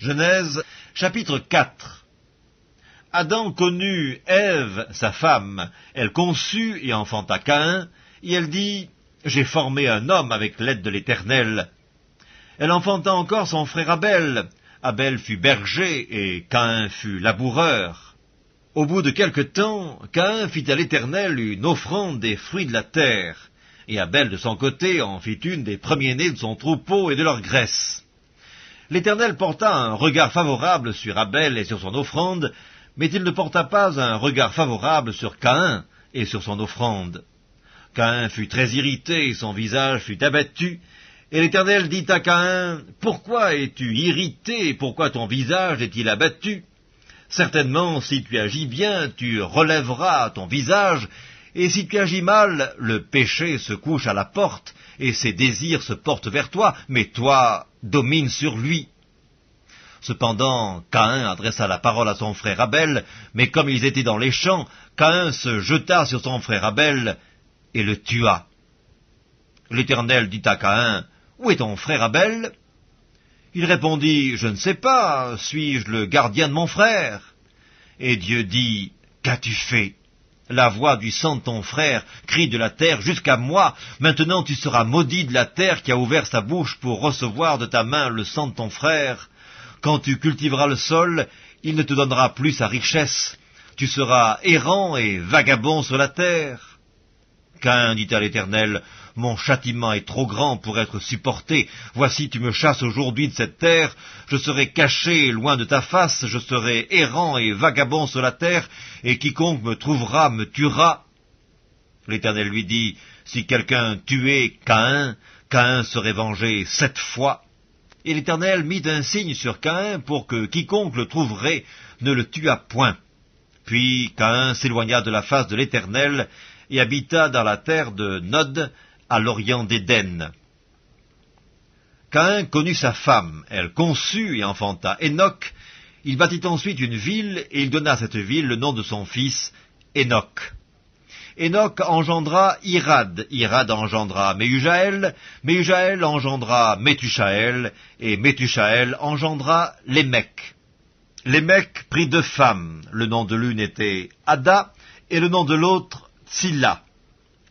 Genèse, chapitre 4. Adam connut Ève, sa femme. Elle conçut et enfanta Caïn, et elle dit, « J'ai formé un homme avec l'aide de l'Éternel. » Elle enfanta encore son frère Abel. Abel fut berger, et Caïn fut laboureur. Au bout de quelque temps, Caïn fit à l'Éternel une offrande des fruits de la terre, et Abel de son côté en fit une des premiers-nés de son troupeau et de leur graisse. L'Éternel porta un regard favorable sur Abel et sur son offrande, mais il ne porta pas un regard favorable sur Caïn et sur son offrande. Caïn fut très irrité, et son visage fut abattu, et l'Éternel dit à Caïn, « Pourquoi es-tu irrité, et pourquoi ton visage est-il abattu? Certainement, si tu agis bien, tu relèveras ton visage, et si tu agis mal, le péché se couche à la porte, et ses désirs se portent vers toi, mais toi, domine sur lui. » Cependant, Caïn adressa la parole à son frère Abel, mais comme ils étaient dans les champs, Caïn se jeta sur son frère Abel et le tua. L'Éternel dit à Caïn, « Où est ton frère Abel ?» Il répondit, « Je ne sais pas, suis-je le gardien de mon frère ?» Et Dieu dit, « Qu'as-tu fait ? La voix du sang de ton frère crie de la terre jusqu'à moi. Maintenant tu seras maudit de la terre qui a ouvert sa bouche pour recevoir de ta main le sang de ton frère. Quand tu cultiveras le sol, il ne te donnera plus sa richesse. Tu seras errant et vagabond sur la terre. » Caïn dit à l'Éternel, « Mon châtiment est trop grand pour être supporté. Voici, tu me chasses aujourd'hui de cette terre. Je serai caché loin de ta face. Je serai errant et vagabond sur la terre, et quiconque me trouvera me tuera. » L'Éternel lui dit, « Si quelqu'un tuait Caïn, Caïn serait vengé 7 fois. » Et l'Éternel mit un signe sur Caïn pour que quiconque le trouverait ne le tuât point. Puis Caïn s'éloigna de la face de l'Éternel et habita dans la terre de Nod, à l'orient d'Éden. Caïn connut sa femme, elle conçut et enfanta Hénoc. Il bâtit ensuite une ville, et il donna à cette ville le nom de son fils, Hénoc. Hénoc engendra Irad, Irad engendra Méhujaël, Méhujaël engendra Métushaël, et Métushaël engendra Lémec. Lémec prit 2 femmes, le nom de l'une était Ada, et le nom de l'autre Tsilla.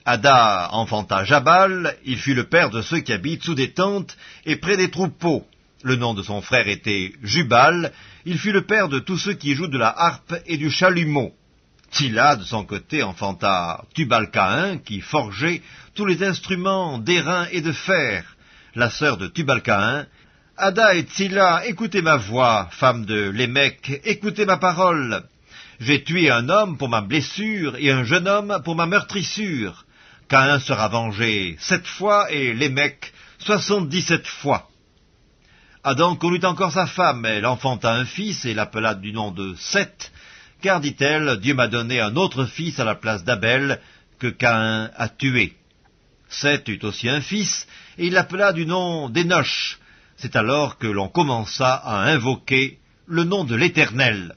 Ada enfanta Jabal, il fut le père de ceux qui habitent sous des tentes et près des troupeaux. Le nom de son frère était Jubal, il fut le père de tous ceux qui jouent de la harpe et du chalumeau. Tsilla, de son côté, enfanta Tubal-Caïn, qui forgeait tous les instruments d'airain et de fer. La sœur de Tubal-Caïn, « Ada et Tsilla, écoutez ma voix, femme de Lémec, écoutez ma parole. J'ai tué un homme pour ma blessure et un jeune homme pour ma meurtrissure. Caïn sera vengé 7 fois et Lémec 77 fois. » Adam connut encore sa femme, elle enfanta un fils et l'appela du nom de Seth, car, dit-elle, Dieu m'a donné un autre fils à la place d'Abel que Caïn a tué. Seth eut aussi un fils, et il l'appela du nom d'Énoch. C'est alors que l'on commença à invoquer le nom de l'Éternel.